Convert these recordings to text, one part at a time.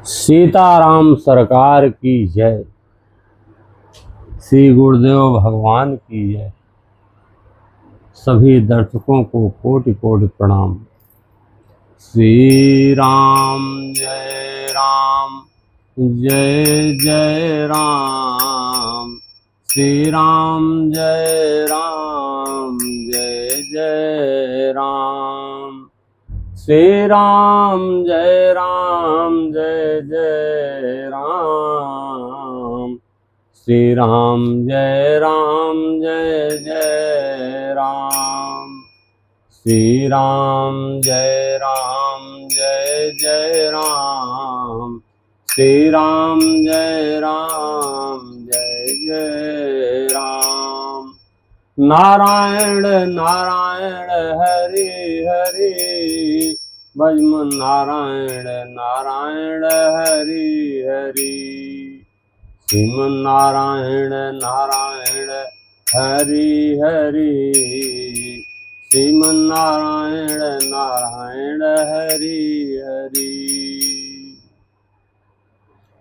सीताराम सरकार की जय। श्री गुरुदेव भगवान की जय। सभी दर्शकों को कोटि कोटि प्रणाम। श्री राम जय राम, जय जय राम। श्री राम जय राम, जय जय राम। श्री राम जय राम, जय जय राम। श्री राम जय राम, जय जय राम। श्री राम जय राम, जय जय राम। श्री राम जय राम, जय जय राम। नारायण नारायण हरि हरि, भजमन नारायण नारायण हरि हरि। श्रीमन नारायण नारायण हरि हरि, श्रीमन नारायण नारायण हरि हरि।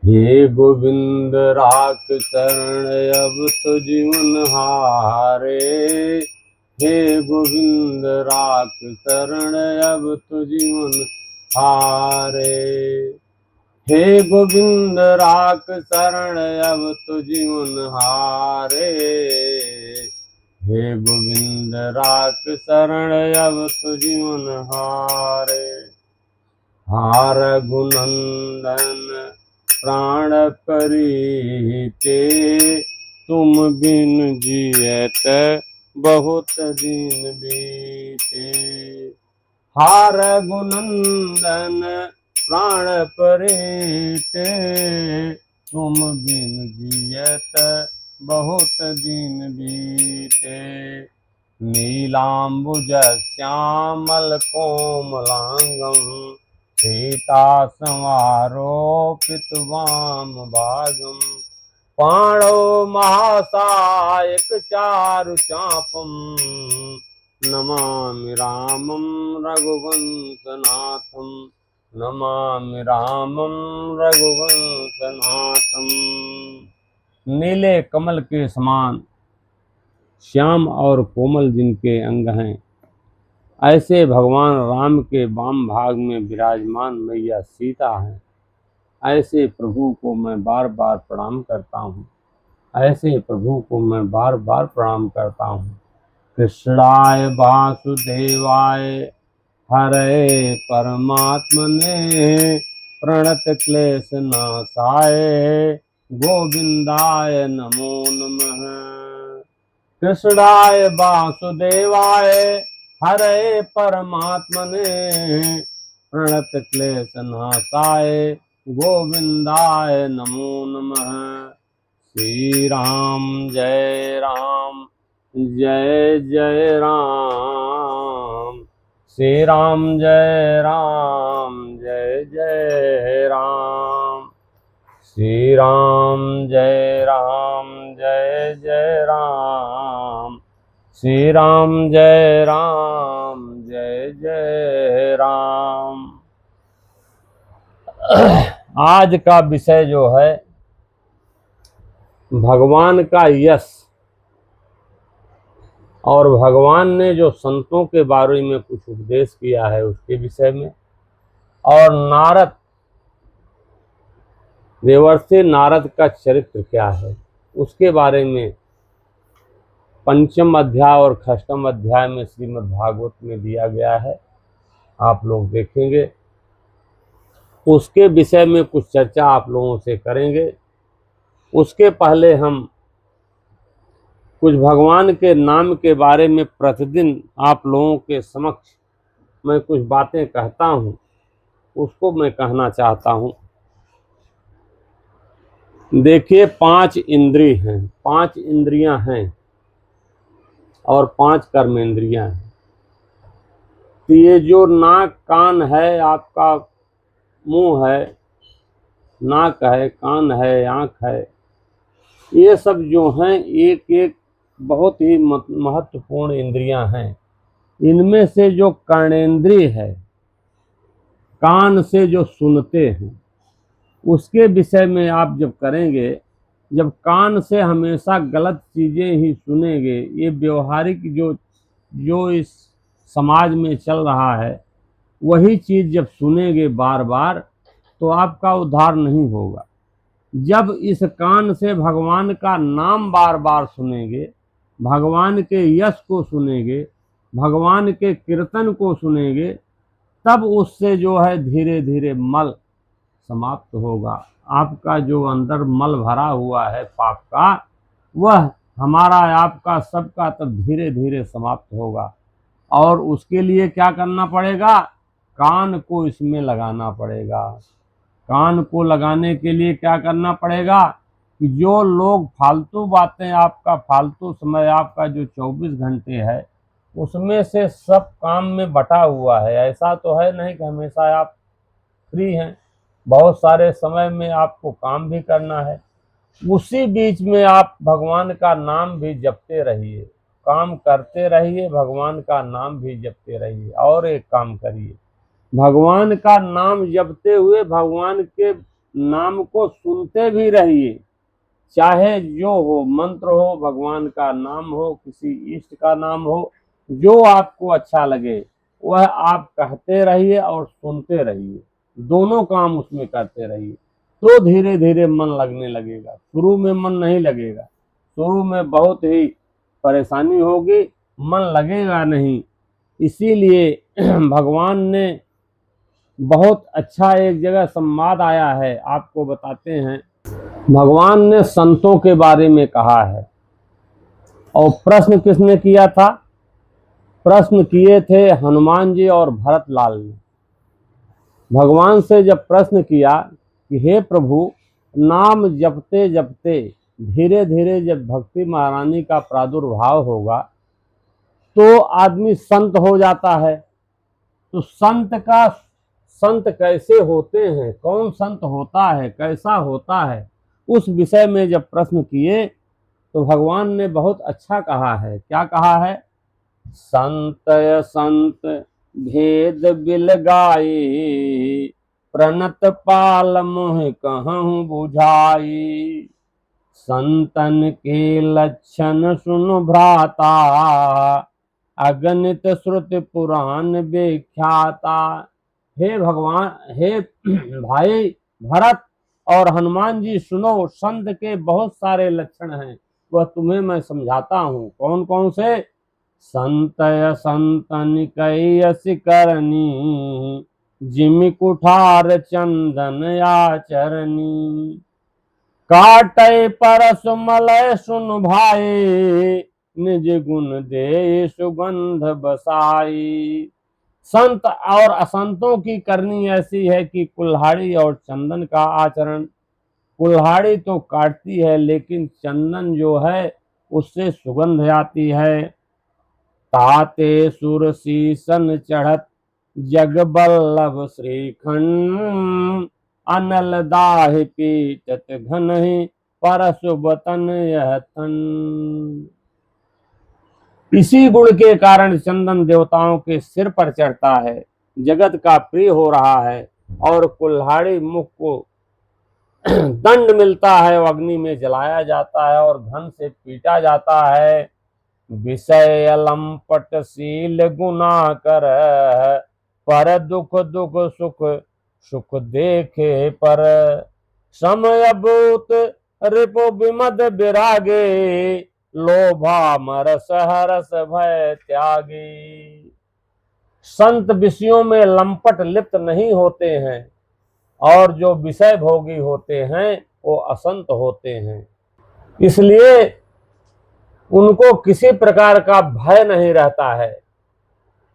हे गोविंद राख शरण अब तो जीवन हारे। हे गोविंद राख शरण अब तो जीवन हारे। हे गोविंद राख शरण अब तो जीवन हारे। हे गोविंद राख शरण अब तो जीवन हारे। हार गुनंदन प्राण परीते, तुम बिन जियत बहुत दिन बीते। हार गुनंदन प्राण परीते, तुम बिन जियत बहुत दिन बीते। नीलांबुज श्यामल कोमलांगम, सीता समारोपित वाम भागम। पाणो महासायक चारु चापम, नमामि रामं रघुवंशनाथम। नमामि रामं रघुवंशनाथम। नीले कमल के समान श्याम और कोमल जिनके अंग हैं, ऐसे भगवान राम के वाम भाग में विराजमान मैया सीता हैं। ऐसे प्रभु को मैं बार बार प्रणाम करता हूँ। ऐसे प्रभु को मैं बार बार प्रणाम करता हूँ। कृष्णाय वासुदेवाय हरे परमात्मने, प्रणत क्लेश नाशाय गोविंदाय नमो नमः। कृष्णाय वासुदेवाय हरे परमात्मने, प्रणत क्लेश नाशाय गोविंदाय नमो नमः। श्री राम जय राम, जय जय राम। श्री राम जय राम, जय जय राम। श्री राम जय राम, जय जय राम। श्री राम जय राम, जय जय राम। आज का विषय जो है भगवान का यश, और भगवान ने जो संतों के बारे में कुछ उपदेश किया है उसके विषय में, और नारद देवर्षि नारद का चरित्र क्या है उसके बारे में पंचम अध्याय और षष्ठम अध्याय में श्रीमद् भागवत में दिया गया है। आप लोग देखेंगे, उसके विषय में कुछ चर्चा आप लोगों से करेंगे। उसके पहले हम कुछ भगवान के नाम के बारे में प्रतिदिन आप लोगों के समक्ष मैं कुछ बातें कहता हूँ, उसको मैं कहना चाहता हूँ। देखिए, 5 इंद्रिय हैं, 5 इंद्रियां हैं और 5 कर्मेंद्रियां हैं। तो ये जो नाक कान है, आपका मुंह है, नाक है, कान है, आँख है, ये सब जो हैं एक एक बहुत ही महत्वपूर्ण इंद्रियां हैं। इनमें से जो कर्णेंद्रिय है, कान से जो सुनते हैं, उसके विषय में आप जब करेंगे, जब कान से हमेशा गलत चीज़ें ही सुनेंगे, ये व्यवहारिक जो जो इस समाज में चल रहा है, वही चीज़ जब सुनेंगे बार बार, तो आपका उद्धार नहीं होगा। जब इस कान से भगवान का नाम बार बार सुनेंगे, भगवान के यश को सुनेंगे, भगवान के कीर्तन को सुनेंगे, तब उससे जो है धीरे धीरे मल समाप्त होगा। आपका जो अंदर मल भरा हुआ है पाप का, वह हमारा आपका सबका तब धीरे धीरे समाप्त होगा। और उसके लिए क्या करना पड़ेगा? कान को इसमें लगाना पड़ेगा। कान को लगाने के लिए क्या करना पड़ेगा कि जो लोग फालतू बातें, आपका फालतू समय आपका जो 24 घंटे है, उसमें से सब काम में बटा हुआ है। ऐसा तो है नहीं कि हमेशा आप फ्री हैं, बहुत सारे समय में आपको काम भी करना है। उसी बीच में आप भगवान का नाम भी जपते रहिए, काम करते रहिए, भगवान का नाम भी जपते रहिए। और एक काम करिए, भगवान का नाम जपते हुए भगवान के नाम को सुनते भी रहिए। चाहे जो हो, मंत्र हो, भगवान का नाम हो, किसी इष्ट का नाम हो, जो आपको अच्छा लगे वह आप कहते रहिए और सुनते रहिए। दोनों काम उसमें करते रहिए, तो धीरे धीरे मन लगने लगेगा। शुरू में मन नहीं लगेगा, शुरू में बहुत ही परेशानी होगी, मन लगेगा नहीं। इसीलिए भगवान ने बहुत अच्छा एक जगह संवाद आया है, आपको बताते हैं। भगवान ने संतों के बारे में कहा है, और प्रश्न किसने किया था? प्रश्न किए थे हनुमान जी और भरत लाल ने। भगवान से जब प्रश्न किया कि हे प्रभु, नाम जपते जपते धीरे धीरे जब भक्ति महारानी का प्रादुर्भाव होगा तो आदमी संत हो जाता है। तो संत कैसे होते हैं, कौन संत होता है, कैसा होता है, उस विषय में जब प्रश्न किए तो भगवान ने बहुत अच्छा कहा है। क्या कहा है? संतय संत भेद बिल गाई, प्रणत पाल मोह कहूँ बुझाई। संतन के लक्षण सुन भ्राता, अगणित श्रुति पुराण विख्याता। हे भगवान, हे भाई भरत और हनुमान जी, सुनो, संत के बहुत सारे लक्षण हैं, वह तुम्हें मैं समझाता हूँ। कौन कौन से? संतय संतन कैयस करनी, जिमि कुठार चंदन आचरणी। काटय परस मलय सुन भाई, निज गुण दे सुगंध बसाई। संत और असंतों की करनी ऐसी है कि कुल्हाड़ी और चंदन का आचरण। कुल्हाड़ी तो काटती है, लेकिन चंदन जो है उससे सुगंध आती है। ताते सुर सीसन चढ़त, जग बल्लभ श्रीखंड। अनल दाह पीटत घन ही, परसु बतन यह तन। इसी गुण के कारण चंदन देवताओं के सिर पर चढ़ता है, जगत का प्रिय हो रहा है। और कुल्हाड़ी मुख को दंड मिलता है, अग्नि में जलाया जाता है और घन से पीटा जाता है। विषय लंपट शील गुना कर, पर दुख दुख सुख सुख देखे पर। समय भूत रिपु विमद विरागे, लोभा मरस हरस भय त्यागी। संत विषयों में लंपट लिप्त नहीं होते हैं, और जो विषय भोगी होते हैं वो असंत होते हैं। इसलिए उनको किसी प्रकार का भय नहीं रहता है।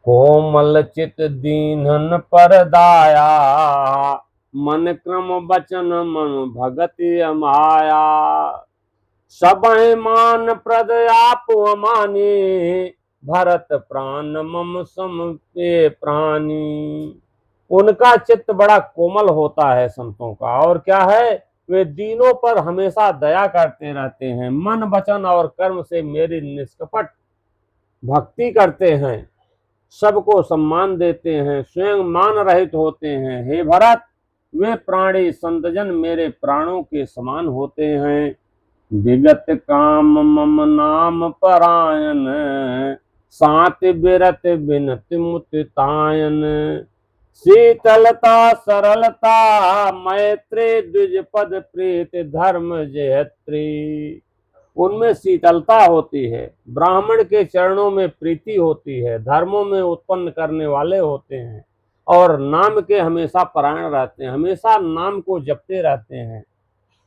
कोमल चित दीनन पर दाया, मन क्रम बचन मन भगति अमाया। सबहि मान प्रद आप अमानी, भरत प्राण मम सम पे प्राणी। उनका चित्त बड़ा कोमल होता है संतों का, और क्या है, वे दीनों पर हमेशा दया करते रहते हैं। मन वचन और कर्म से मेरी निष्कपट भक्ति करते हैं, सबको सम्मान देते हैं, स्वयं मान रहित होते हैं। हे भरत, वे प्राणी संतजन मेरे प्राणों के समान होते हैं। विगत काम मम नाम परायण, सात बिरत बिनत मुतितायन। शीतलता सरलता मैत्री द्विज पद प्रीत धर्म जयत्री। उनमें शीतलता होती है, ब्राह्मण के चरणों में प्रीति होती है, धर्मों में उत्पन्न करने वाले होते हैं, और नाम के हमेशा परायण रहते हैं, हमेशा नाम को जपते रहते हैं।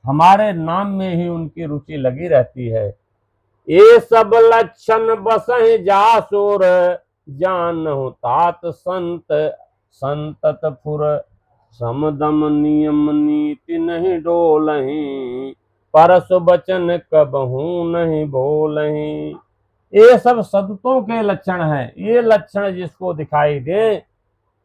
हमारे नाम में ही उनकी रुचि लगी रहती है। ये सब लक्षण बसहि जासुर, जानहु तात संत संतत फुर। समदम नियम नीति नहीं डोलहि, परस वचन कबहू नहीं बोलहि। ये सब संतों के लक्षण हैं। ये लक्षण जिसको दिखाई दे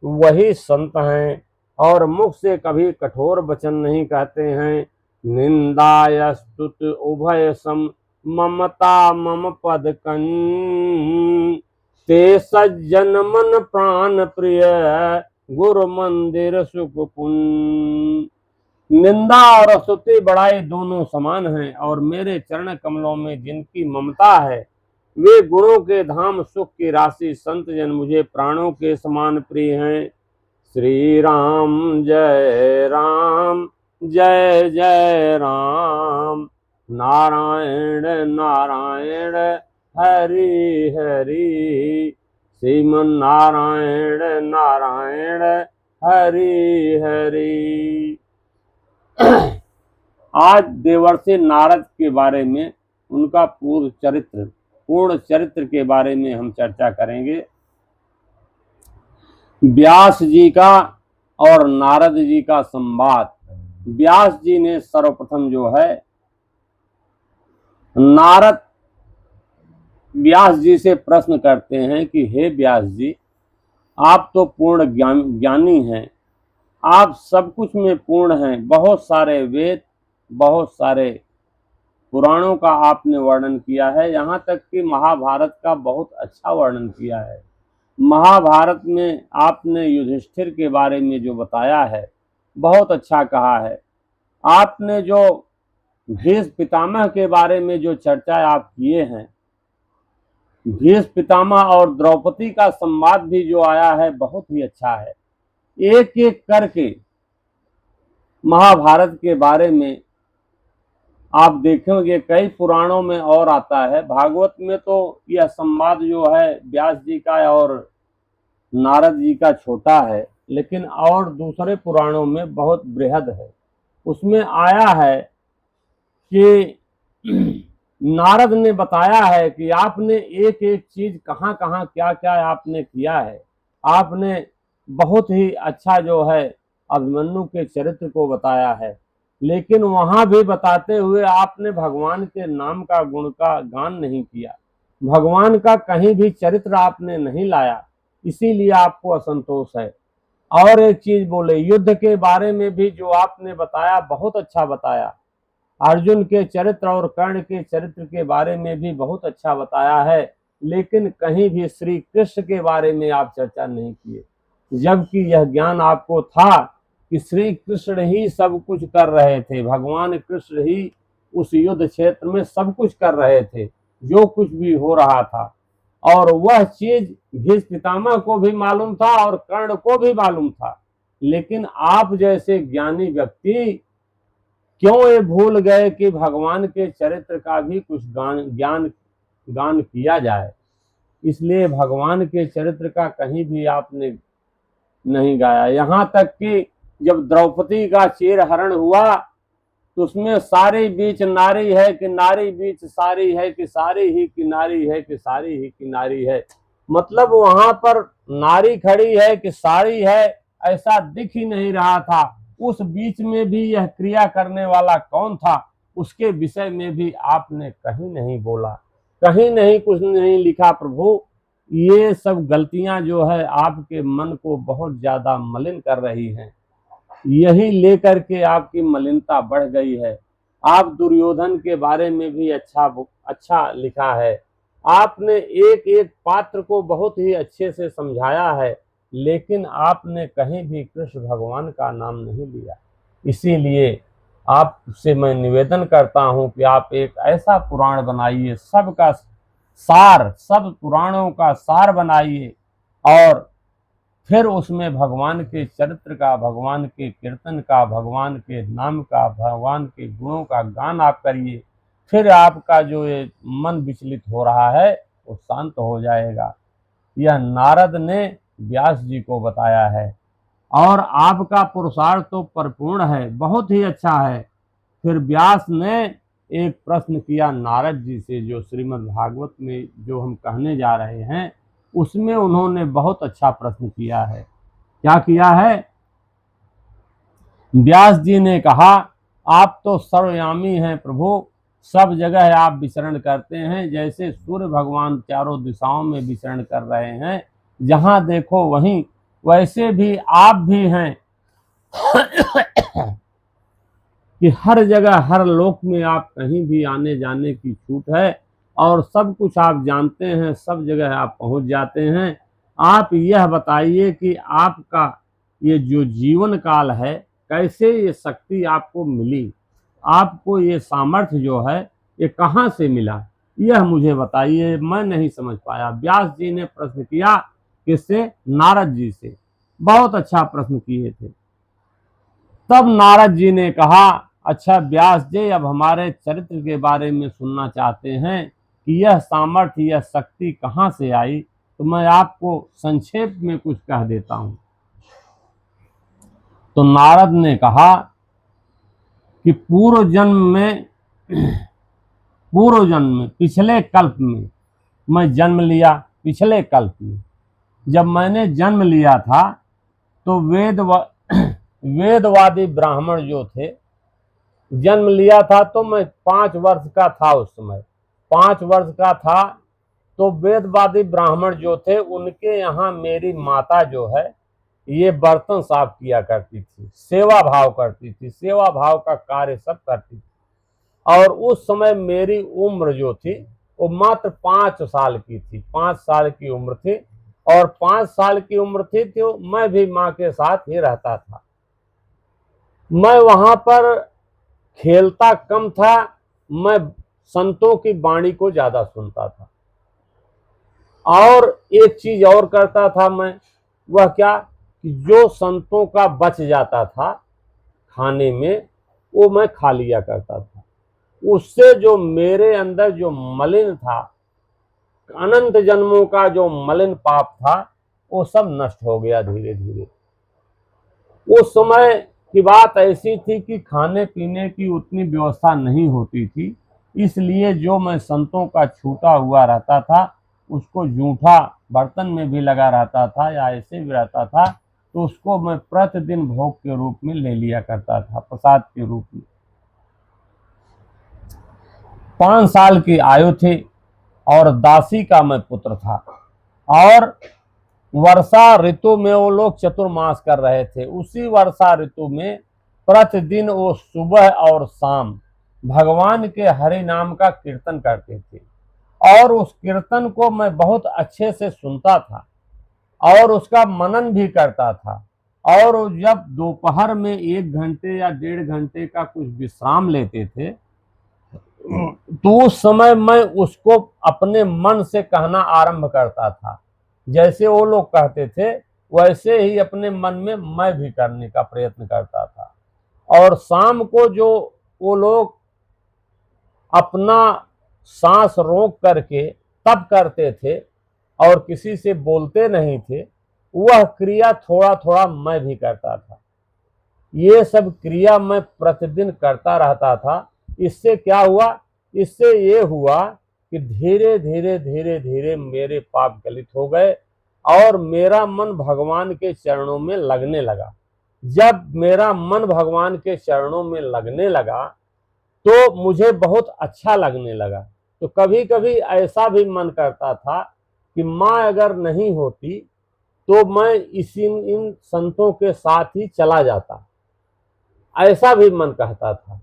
वही संत हैं, और मुख से कभी कठोर वचन नहीं कहते हैं। निंदा स्तुत उभय सम, ममता मम पद कन। ते सज्जन मन प्राण प्रिय, गुरु मंदिर सुख पुन। निंदा और स्तुति बड़ाई दोनों समान हैं, और मेरे चरण कमलों में जिनकी ममता है वे गुणों के धाम सुख की राशि संत जन मुझे प्राणों के समान प्रिय हैं। श्री राम जय जय राम, नारायण नारायण हरि हरि। श्रीमन नारायण नारायण हरि हरि। आज देवर्षि नारद के बारे में, उनका पूर्ण चरित्र के बारे में हम चर्चा करेंगे। व्यास जी का और नारद जी का संवाद। व्यास जी ने सर्वप्रथम जो है नारद व्यास जी से प्रश्न करते हैं कि हे व्यास जी, आप तो पूर्ण ज्ञानी हैं, आप सब कुछ में पूर्ण हैं। बहुत सारे वेद, बहुत सारे पुराणों का आपने वर्णन किया है, यहाँ तक कि महाभारत का बहुत अच्छा वर्णन किया है। महाभारत में आपने युधिष्ठिर के बारे में जो बताया है बहुत अच्छा कहा है। आपने जो भीष्म पितामह के बारे में जो चर्चा आप किए हैं, भीष्म पितामह और द्रौपदी का संवाद भी जो आया है बहुत ही अच्छा है। एक एक करके महाभारत के बारे में आप देखेंगे कई पुराणों में और आता है। भागवत में तो यह संवाद जो है व्यास जी का और नारद जी का छोटा है, लेकिन और दूसरे पुराणों में बहुत बृहद है। उसमें आया है कि नारद ने बताया है कि आपने एक एक चीज कहाँ कहाँ क्या क्या आपने किया है। आपने बहुत ही अच्छा जो है अभिमन्यु के चरित्र को बताया है, लेकिन वहां भी बताते हुए आपने भगवान के नाम का गुण का गान नहीं किया, भगवान का कहीं भी चरित्र आपने नहीं लाया, इसीलिए आपको असंतोष है। और एक चीज बोले, युद्ध के बारे में भी जो आपने बताया बहुत अच्छा बताया। अर्जुन के चरित्र और कर्ण के चरित्र के बारे में भी बहुत अच्छा बताया है, लेकिन कहीं भी श्री कृष्ण के बारे में आप चर्चा नहीं किए, जबकि यह ज्ञान आपको था कि श्री कृष्ण ही सब कुछ कर रहे थे। भगवान कृष्ण ही उस युद्ध क्षेत्र में सब कुछ कर रहे थे, जो कुछ भी हो रहा था, और वह चीज भीष्म पितामह को भी मालूम था और कर्ण को भी मालूम था। लेकिन आप जैसे ज्ञानी व्यक्ति क्यों ये भूल गए कि भगवान के चरित्र का भी कुछ गान किया जाए। इसलिए भगवान के चरित्र का कहीं भी आपने नहीं गाया। यहाँ तक कि जब द्रौपदी का चीरहरण हुआ तो उसमें सारी बीच नारी है कि नारी बीच सारी है कि सारी ही किनारी है कि सारी ही किनारी है। मतलब वहां पर नारी खड़ी है कि सारी है ऐसा दिख ही नहीं रहा था। उस बीच में भी यह क्रिया करने वाला कौन था, उसके विषय में भी आपने कहीं नहीं बोला, कहीं नहीं कुछ नहीं लिखा। प्रभु, ये सब गलतियां जो है आपके मन को बहुत ज्यादा मलिन कर रही हैं। यही लेकर के आपकी मलिनता बढ़ गई है। आप दुर्योधन के बारे में भी अच्छा लिखा है। आपने एक एक पात्र को बहुत ही अच्छे से समझाया है। लेकिन आपने कहीं भी कृष्ण भगवान का नाम नहीं लिया। इसीलिए आपसे मैं निवेदन करता हूं कि आप एक ऐसा पुराण बनाइए, सबका सार, सब पुराणों का सार बनाइए, और फिर उसमें भगवान के चरित्र का, भगवान के कीर्तन का, भगवान के नाम का, भगवान के गुणों का गान आप करिए। फिर आपका जो ये मन विचलित हो रहा है वो शांत हो जाएगा। यह नारद ने व्यास जी को बताया है, और आपका पुरुषार्थ तो परिपूर्ण है, बहुत ही अच्छा है। फिर व्यास ने एक प्रश्न किया नारद जी से, जो श्रीमद् भागवत में जो हम कहने जा रहे हैं उसमें उन्होंने बहुत अच्छा प्रश्न किया है। क्या किया है? व्यास जी ने कहा, आप तो सर्वयामी हैं प्रभु, सब जगह आप विचरण करते हैं, जैसे सूर्य भगवान चारों दिशाओं में विचरण कर रहे हैं, जहां देखो वहीं, वैसे भी आप भी हैं कि हर जगह, हर लोक में आप कहीं भी आने जाने की छूट है, और सब कुछ आप जानते हैं, सब जगह आप पहुंच जाते हैं। आप यह बताइए कि आपका ये जो जीवन काल है, कैसे ये शक्ति आपको मिली, आपको ये सामर्थ्य जो है ये कहाँ से मिला, यह मुझे बताइए, मैं नहीं समझ पाया। व्यास जी ने प्रश्न किया, किससे? नारद जी से। बहुत अच्छा प्रश्न किए थे। तब नारद जी ने कहा, अच्छा व्यास जी, अब हमारे चरित्र के बारे में सुनना चाहते हैं कि यह सामर्थ्य, यह शक्ति कहाँ से आई, तो मैं आपको संक्षेप में कुछ कह देता हूं। तो नारद ने कहा कि पूर्व जन्म में पिछले कल्प में मैं जन्म लिया। पिछले कल्प में जब मैंने जन्म लिया था तो वेदवादी ब्राह्मण जो थे, जन्म लिया था तो मैं 5 वर्ष का था। उस समय 5 वर्ष का था तो वेदवादी ब्राह्मण जो थे उनके यहाँ मेरी माता जो है ये बर्तन साफ किया करती थी, सेवा भाव करती थी, सेवा भाव का कार्य सब करती थी। और उस समय मेरी उम्र जो थी वो मात्र 5 साल की थी, 5 साल की उम्र थी। और 5 साल की उम्र थी तो मैं भी माँ के साथ ही रहता था। मैं वहां पर खेलता कम था, मैं संतों की वाणी को ज्यादा सुनता था। और एक चीज और करता था मैं, वह क्या कि जो संतों का बच जाता था खाने में वो मैं खा लिया करता था। उससे जो मेरे अंदर जो मलिन था, अनंत जन्मों का जो मलिन पाप था, वो सब नष्ट हो गया धीरे धीरे। उस समय की बात ऐसी थी कि खाने पीने की उतनी व्यवस्था नहीं होती थी, इसलिए जो मैं संतों का छूटा हुआ रहता था उसको जूठा बर्तन में भी लगा रहता था या ऐसे भी रहता था, तो उसको मैं प्रतिदिन भोग के रूप में ले लिया करता था, प्रसाद के रूप में। 5 साल की आयु थी और दासी का मैं पुत्र था। और वर्षा ऋतु में वो लोग चतुर्मास कर रहे थे। उसी वर्षा ऋतु में प्रतिदिन वो सुबह और शाम भगवान के हरि नाम का कीर्तन करते थे, और उस कीर्तन को मैं बहुत अच्छे से सुनता था और उसका मनन भी करता था। और जब दोपहर में 1 घंटे या 1.5 घंटे का कुछ विश्राम लेते थे तो उस समय मैं उसको अपने मन से कहना आरंभ करता था। जैसे वो लोग कहते थे वैसे ही अपने मन में मैं भी करने का प्रयत्न करता था। और शाम को जो वो लोग अपना सांस रोक करके तब करते थे और किसी से बोलते नहीं थे, वह क्रिया थोड़ा थोड़ा मैं भी करता था। ये सब क्रिया मैं प्रतिदिन करता रहता था। इससे क्या हुआ? इससे ये हुआ कि धीरे धीरे धीरे धीरे मेरे पाप गलित हो गए और मेरा मन भगवान के चरणों में लगने लगा। जब मेरा मन भगवान के चरणों में लगने लगा तो मुझे बहुत अच्छा लगने लगा। तो कभी कभी ऐसा भी मन करता था कि माँ अगर नहीं होती तो मैं इन संतों के साथ ही चला जाता, ऐसा भी मन कहता था।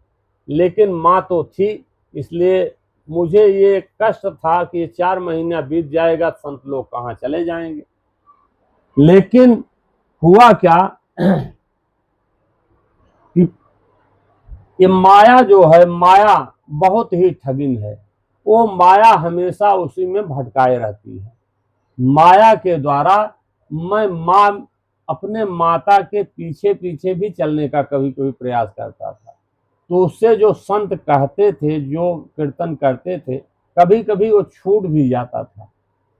लेकिन माँ तो थी, इसलिए मुझे ये कष्ट था कि 4 महीना बीत जाएगा, संत लोग कहाँ चले जाएंगे। लेकिन हुआ क्या कि ये माया जो है, माया बहुत ही ठगिन है। वो माया हमेशा उसी में भटकाए रहती है। माया के द्वारा मैं अपने माता के पीछे पीछे भी चलने का कभी कभी प्रयास करता था। तो उससे जो संत कहते थे, जो कीर्तन करते थे, कभी कभी वो छूट भी जाता था।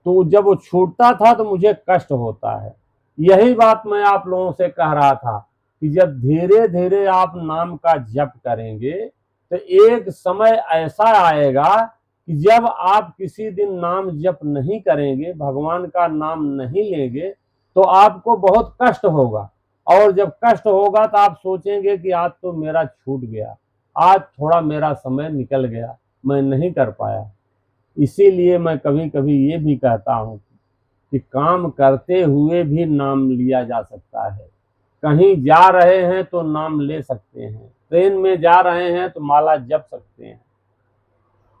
तो जब वो छूटता था तो मुझे कष्ट होता है। यही बात मैं आप लोगों से कह रहा था कि जब धीरे धीरे आप नाम का जप करेंगे तो एक समय ऐसा आएगा कि जब आप किसी दिन नाम जप नहीं करेंगे, भगवान का नाम नहीं लेंगे, तो आपको बहुत कष्ट होगा। और जब कष्ट होगा तो आप सोचेंगे कि आज तो मेरा छूट गया, आज थोड़ा मेरा समय निकल गया, मैं नहीं कर पाया। इसीलिए मैं कभी कभी ये भी कहता हूँ कि काम करते हुए भी नाम लिया जा सकता है। कहीं जा रहे हैं तो नाम ले सकते हैं, ट्रेन में जा रहे हैं तो माला जप सकते हैं।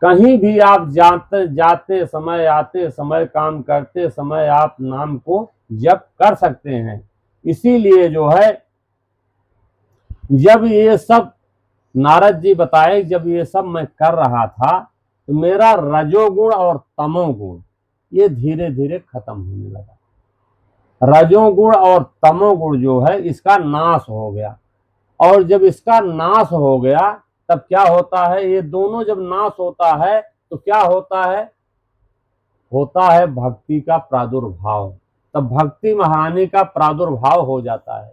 कहीं भी आप जाते जाते समय, आते समय, काम करते समय आप नाम को जप कर सकते हैं। इसीलिए जो है, जब ये सब नारद जी बताए, जब ये सब मैं कर रहा था तो मेरा रजोगुण और तमोगुण ये धीरे धीरे खत्म होने लगा। रजोगुण और तमोगुण जो है इसका नाश हो गया। और जब इसका नाश हो गया तब क्या होता है, ये दोनों जब नाश होता है तो क्या होता है, होता है भक्ति का प्रादुर्भाव। तब भक्ति महारानी का प्रादुर्भाव हो जाता है।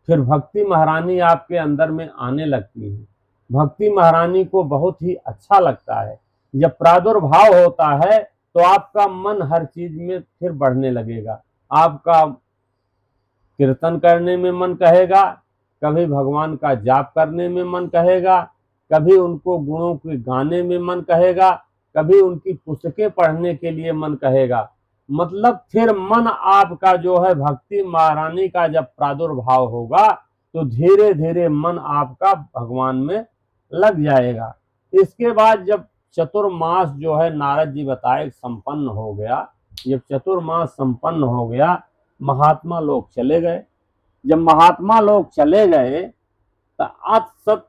फिर भक्ति महारानी आपके अंदर में आने लगती है। भक्ति महारानी को बहुत ही अच्छा लगता है। जब प्रादुर्भाव होता है तो आपका मन हर चीज में फिर बढ़ने लगेगा। आपका कीर्तन करने में मन कहेगा, कभी भगवान का जाप करने में मन कहेगा, कभी उनको गुणों के गाने में मन कहेगा, कभी उनकी पुस्तकें पढ़ने के लिए मन कहेगा। मतलब फिर मन आपका जो है, भक्ति महारानी का जब प्रादुर्भाव होगा तो धीरे धीरे मन आपका भगवान में लग जाएगा। इसके बाद जब चतुर्मास जो है नारद जी बताए संपन्न हो गया, जब चतुर्मास संपन्न हो गया, महात्मा लोग चले गए। जब महात्मा लोग चले गए तो अत सत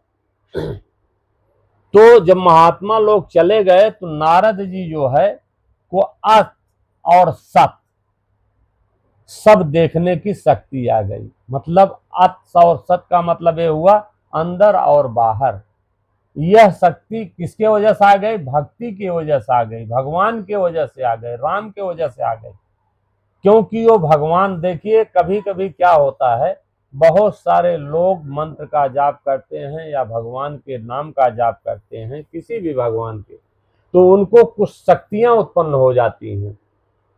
तो जब महात्मा लोग चले गए तो नारद जी जो है को अत और सत सब देखने की शक्ति आ गई। मतलब अत और सत का मतलब ये हुआ अंदर और बाहर। यह शक्ति किसके वजह से आ गई? भक्ति की वजह से आ गई, भगवान के वजह से आ गए, राम के वजह से आ गई। क्योंकि वो भगवान, देखिए कभी कभी क्या होता है, बहुत सारे लोग मंत्र का जाप करते हैं या भगवान के नाम का जाप करते हैं, किसी भी भगवान के, तो उनको कुछ शक्तियां उत्पन्न हो जाती हैं।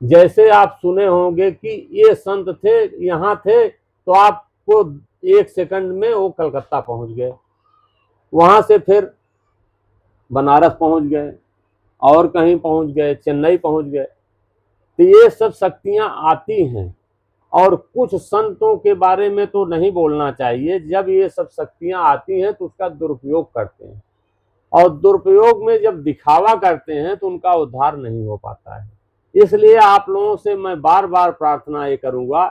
जैसे आप सुने होंगे कि ये संत थे, यहाँ थे, तो आपको एक सेकंड में वो कलकत्ता पहुंच गए, वहां से फिर बनारस पहुंच गए, और कहीं पहुंच गए, चेन्नई पहुंच गए। तो ये सब शक्तियां आती हैं। और कुछ संतों के बारे में तो नहीं बोलना चाहिए, जब ये सब शक्तियां आती हैं तो उसका दुरुपयोग करते हैं, और दुरुपयोग में जब दिखावा करते हैं तो उनका उद्धार नहीं हो पाता है। इसलिए आप लोगों से मैं बार बार प्रार्थना ये करूंगा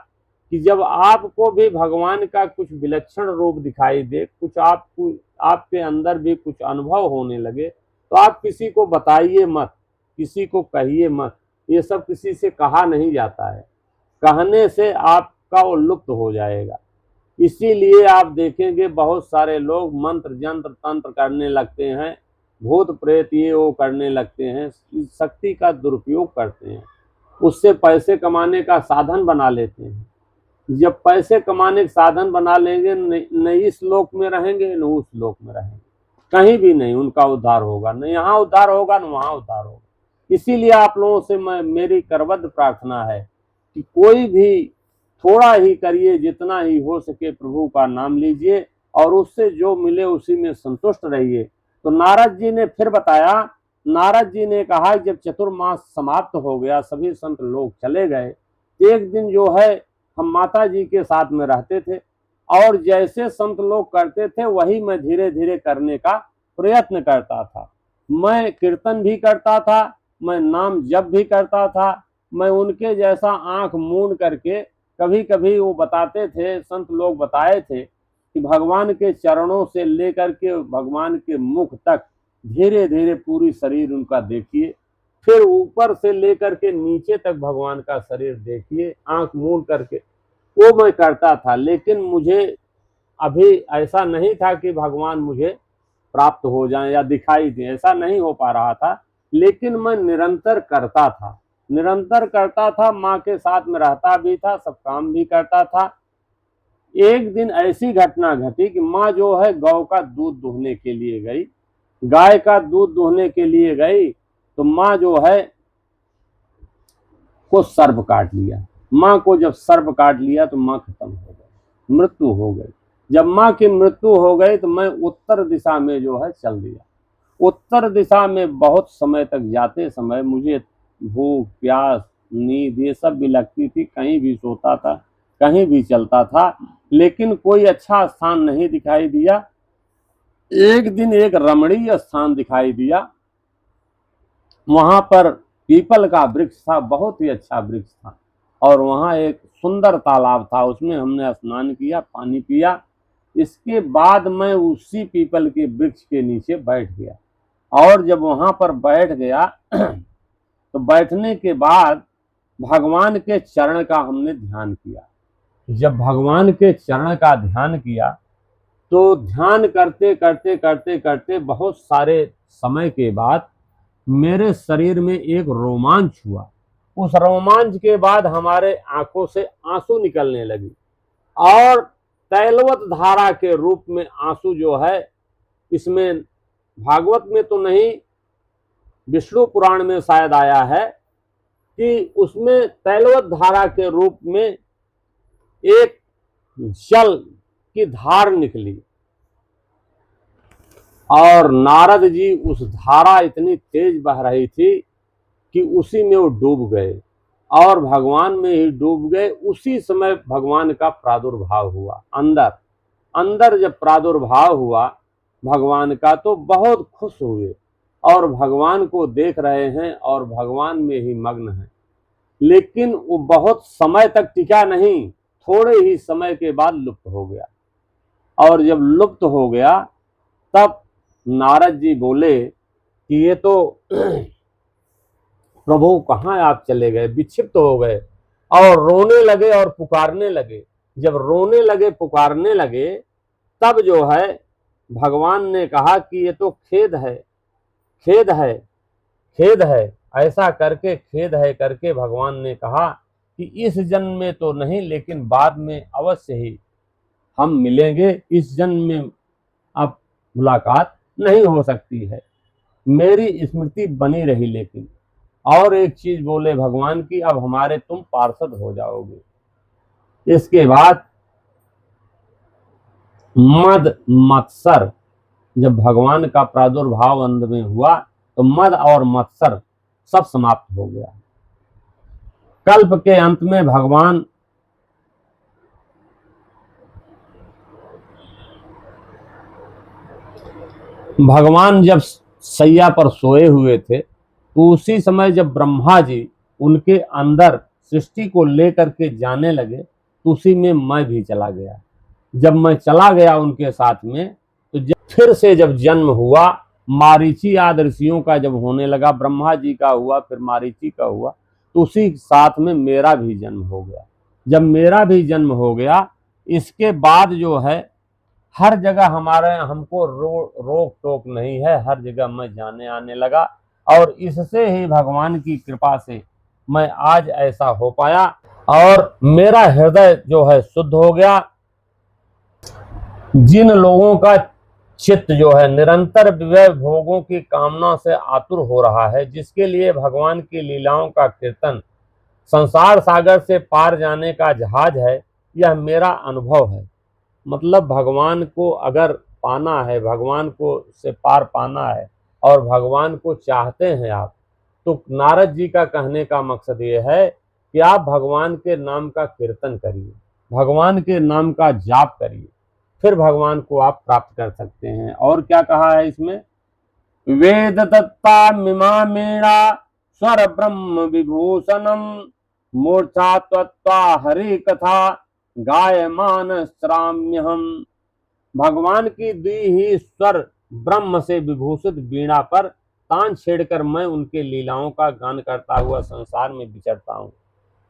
कि जब आपको भी भगवान का कुछ विलक्षण रूप दिखाई दे, कुछ आपको, आपके अंदर भी कुछ अनुभव होने लगे, तो आप किसी को बताइए मत, किसी को कहिए मत। ये सब किसी से कहा नहीं जाता है, कहने से आपका वो लुप्त हो जाएगा। इसीलिए आप देखेंगे बहुत सारे लोग मंत्र जंत्र तंत्र करने लगते हैं, भूत प्रेत ये वो करने लगते हैं, शक्ति का दुरुपयोग करते हैं, उससे पैसे कमाने का साधन बना लेते हैं। जब पैसे कमाने का साधन बना लेंगे, न इस लोक में रहेंगे न उस लोक में रहेंगे, कहीं भी नहीं उनका उद्धार होगा, न यहाँ उद्धार होगा न वहां उद्धार होगा। इसीलिए आप लोगों से मेरी करबद्ध प्रार्थना है कि कोई भी थोड़ा ही करिए, जितना ही हो सके प्रभु का नाम लीजिए, और उससे जो मिले उसी में संतुष्ट रहिए। तो नारद जी ने फिर बताया, नारद जी ने कहा जब चतुर्मास समाप्त हो गया, सभी संत लोग चले गए, एक दिन जो है हम माता जी के साथ में रहते थे, और जैसे संत लोग करते थे वही मैं धीरे धीरे करने का प्रयत्न करता था। मैं कीर्तन भी करता था, मैं नाम जप भी करता था, मैं उनके जैसा आंख मूंद करके कभी कभी वो बताते थे, संत लोग बताए थे कि भगवान के चरणों से लेकर के भगवान के मुख तक धीरे धीरे पूरी शरीर उनका देखिए, फिर ऊपर से लेकर के नीचे तक भगवान का शरीर देखिए, आंख मूंद करके। वो मैं करता था, लेकिन मुझे अभी ऐसा नहीं था कि भगवान मुझे प्राप्त हो जाए या दिखाई दे, ऐसा नहीं हो पा रहा था। लेकिन मैं निरंतर करता था, निरंतर करता था, माँ के साथ में रहता भी था, सब काम भी करता था। एक दिन ऐसी घटना घटी कि माँ जो है गौ का दूध दुहने के लिए गई, गाय का दूध दुहने के लिए गई, तो माँ जो है को सर्प काट लिया। माँ को जब सर्प काट लिया तो माँ खत्म हो गई, मृत्यु हो गई। जब माँ की मृत्यु हो गई तो मैं उत्तर दिशा में जो है चल दिया। उत्तर दिशा में बहुत समय तक जाते समय मुझे भूख प्यास नींद ये सब भी लगती थी, कहीं भी सोता था, कहीं भी चलता था, लेकिन कोई अच्छा स्थान नहीं दिखाई दिया। एक दिन एक रमणीय स्थान दिखाई दिया, वहां पर पीपल का वृक्ष था, बहुत ही अच्छा वृक्ष था, और वहां एक सुंदर तालाब था, उसमें हमने स्नान किया, पानी पिया। इसके बाद मैं उसी पीपल के वृक्ष के नीचे बैठ गया, और जब वहां पर बैठ गया तो बैठने के बाद भगवान के चरण का हमने ध्यान किया। जब भगवान के चरण का ध्यान किया तो ध्यान करते करते करते करते बहुत सारे समय के बाद मेरे शरीर में एक रोमांच हुआ। उस रोमांच के बाद हमारे आंखों से आंसू निकलने लगी, और तैलवत धारा के रूप में आंसू जो है, इसमें भागवत में तो नहीं, विष्णु पुराण में शायद आया है कि उसमें तैलवत धारा के रूप में एक जल की धार निकली, और नारद जी उस धारा इतनी तेज बह रही थी कि उसी में वो डूब गए, और भगवान में ही डूब गए। उसी समय भगवान का प्रादुर्भाव हुआ अंदर। अंदर जब प्रादुर्भाव हुआ भगवान का तो बहुत खुश हुए, और भगवान को देख रहे हैं और भगवान में ही मग्न हैं। लेकिन वो बहुत समय तक टिका नहीं, थोड़े ही समय के बाद लुप्त हो गया। और जब लुप्त हो गया तब नारद जी बोले कि ये तो प्रभु कहाँ आप चले गए, विक्षिप्त हो गए, और रोने लगे और पुकारने लगे। जब रोने लगे पुकारने लगे तब जो है भगवान ने कहा कि ये तो खेद है, खेद है, खेद है, ऐसा करके खेद है करके भगवान ने कहा कि इस जन्म में तो नहीं, लेकिन बाद में अवश्य ही हम मिलेंगे। इस जन्म में अब मुलाकात नहीं हो सकती है, मेरी स्मृति बनी रही। लेकिन और एक चीज बोले भगवान की, अब हमारे तुम पार्षद हो जाओगे। इसके बाद मद मत्सर, जब भगवान का प्रादुर्भाव अंत में हुआ तो मद और मत्सर सब समाप्त हो गया। कल्प के अंत में भगवान जब सैया पर सोए हुए थे तो उसी समय जब ब्रह्मा जी उनके अंदर सृष्टि को लेकर के जाने लगे तो उसी में मैं भी चला गया। जब मैं चला गया उनके साथ में, तो फिर से जब जन्म हुआ, मारीची आदि ऋषियों का जब होने लगा, ब्रह्मा जी का हुआ, फिर मारीची का हुआ, तो उसी साथ में मेरा भी जन्म हो गया। जब मेरा भी जन्म हो गया, इसके बाद जो है हर जगह हमारे हमको रोक टोक नहीं है, हर जगह मैं जाने आने लगा, और इससे ही भगवान की कृपा से मैं आज ऐसा हो पाया, और मेरा हृदय जो है शुद्ध हो गया। जिन लोगों का चित्त जो है निरंतर विषय भोगों की कामना से आतुर हो रहा है, जिसके लिए भगवान की लीलाओं का कीर्तन संसार सागर से पार जाने का जहाज है, यह मेरा अनुभव है। मतलब भगवान को अगर पाना है, भगवान को से पार पाना है, और भगवान को चाहते हैं आप, तो नारद जी का कहने का मकसद ये है कि आप भगवान के नाम का कीर्तन करिए, भगवान के नाम का जाप करिए, फिर भगवान को आप प्राप्त कर सकते हैं। और क्या कहा है इसमें, वेद दत्ता मिमा मीणा स्वर ब्रह्म विभूषणम मूर्छा त्वत्वा हरि कथा गायमान श्राम्यहम। भगवान की दी ही स्वर ब्रह्म से विभूषित वीणा पर तान छेड़कर मैं उनके लीलाओं का गान करता हुआ संसार में विचरता हूँ।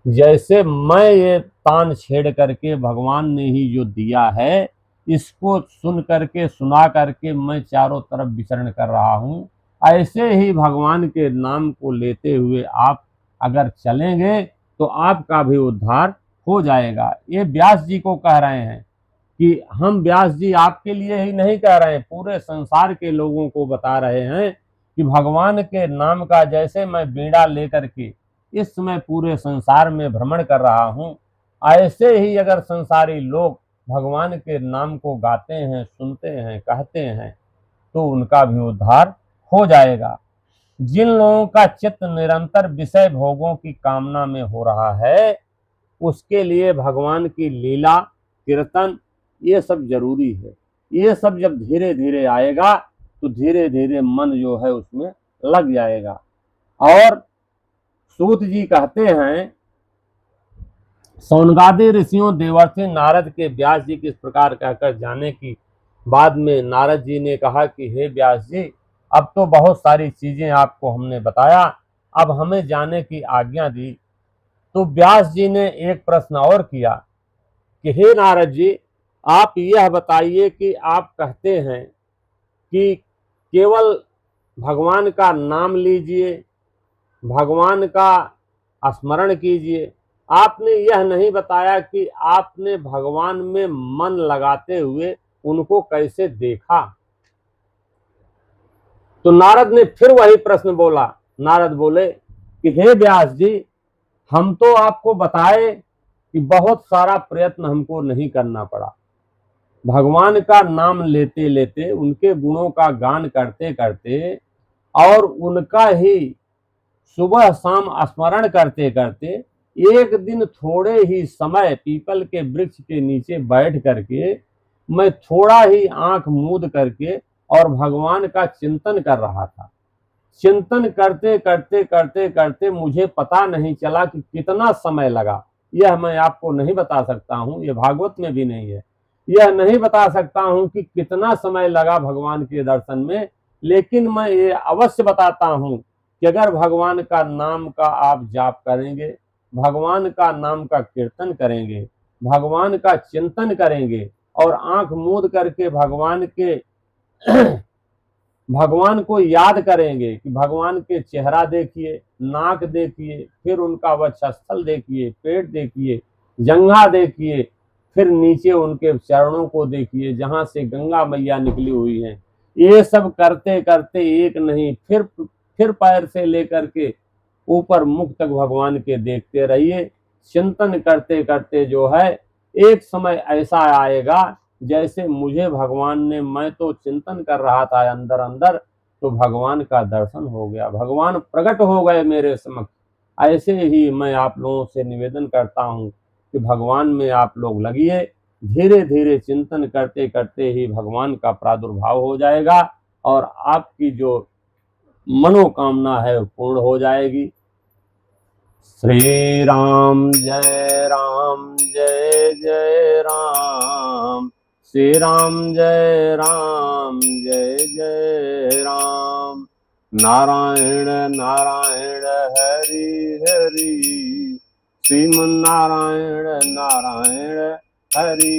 जैसे मैं ये तान छेड़ करके भगवान ने ही जो दिया है, इसको सुन करके सुना करके मैं चारों तरफ विचरण कर रहा हूँ, ऐसे ही भगवान के नाम को लेते हुए आप अगर चलेंगे तो आपका भी उद्धार हो जाएगा। ये व्यास जी को कह रहे हैं कि हम व्यास जी आपके लिए ही नहीं कह रहे हैं, पूरे संसार के लोगों को बता रहे हैं कि भगवान के नाम का जैसे मैं बीड़ा लेकर के इस समय पूरे संसार में भ्रमण कर रहा हूँ, ऐसे ही अगर संसारी लोग भगवान के नाम को गाते हैं, सुनते हैं, कहते हैं तो उनका भी उद्धार हो जाएगा। जिन लोगों का चित्त निरंतर विषय भोगों की कामना में हो रहा है, उसके लिए भगवान की लीला, कीर्तन, ये सब जरूरी है। ये सब जब धीरे धीरे आएगा तो धीरे धीरे मन जो है उसमें लग जाएगा। और सूत जी कहते हैं, सौनकादि ऋषियों देवर्षि नारद के व्यास जी किस प्रकार कहकर जाने की बाद में नारद जी ने कहा कि हे व्यास जी, अब तो बहुत सारी चीजें आपको हमने बताया, अब हमें जाने की आज्ञा दी। तो व्यास जी ने एक प्रश्न और किया कि हे नारद जी, आप यह बताइए कि आप कहते हैं कि केवल भगवान का नाम लीजिए, भगवान का स्मरण कीजिए, आपने यह नहीं बताया कि आपने भगवान में मन लगाते हुए उनको कैसे देखा। तो नारद ने फिर वही प्रश्न बोला। नारद बोले कि हे व्यास जी, हम तो आपको बताए कि बहुत सारा प्रयत्न हमको नहीं करना पड़ा, भगवान का नाम लेते लेते, उनके गुणों का गान करते करते और उनका ही सुबह शाम स्मरण करते करते एक दिन थोड़े ही समय पीपल के वृक्ष के नीचे बैठ करके मैं थोड़ा ही आंख मूंद करके और भगवान का चिंतन कर रहा था। चिंतन करते करते करते करते मुझे पता नहीं चला कि कितना समय लगा। यह मैं आपको नहीं बता सकता हूँ, यह भागवत में भी नहीं है। यह नहीं बता सकता हूँ कि कितना समय लगा भगवान के दर्शन में, लेकिन मैं ये अवश्य बताता हूँ कि अगर भगवान का नाम का आप जाप करेंगे, भगवान का नाम का कीर्तन करेंगे, भगवान का चिंतन करेंगे और आंख मूंद करके भगवान को याद करेंगे कि भगवान के चेहरा देखिए, नाक देखिए, फिर उनका वक्षस्थल देखिए, पेट देखिए, जंघा देखिए, फिर नीचे उनके चरणों को देखिए जहां से गंगा मैया निकली हुई हैं। ये सब करते करते एक नहीं, फिर पैर से लेकर के ऊपर मुख तक भगवान के देखते रहिए। चिंतन करते करते जो है एक समय ऐसा आएगा जैसे मुझे भगवान ने, मैं तो चिंतन कर रहा था अंदर अंदर, तो भगवान का दर्शन हो गया, भगवान प्रकट हो गए मेरे समक्ष। ऐसे ही मैं आप लोगों से निवेदन करता हूँ कि भगवान में आप लोग लगिए, धीरे धीरे चिंतन करते करते ही भगवान का प्रादुर्भाव हो जाएगा और आपकी जो मनोकामना है वो पूर्ण हो जाएगी। श्री राम जय राम, जय जय राम, श्री राम जय राम, जय जय राम, नारायण नारायण हरि हरि, श्रीमन नारायण नारायण हरि।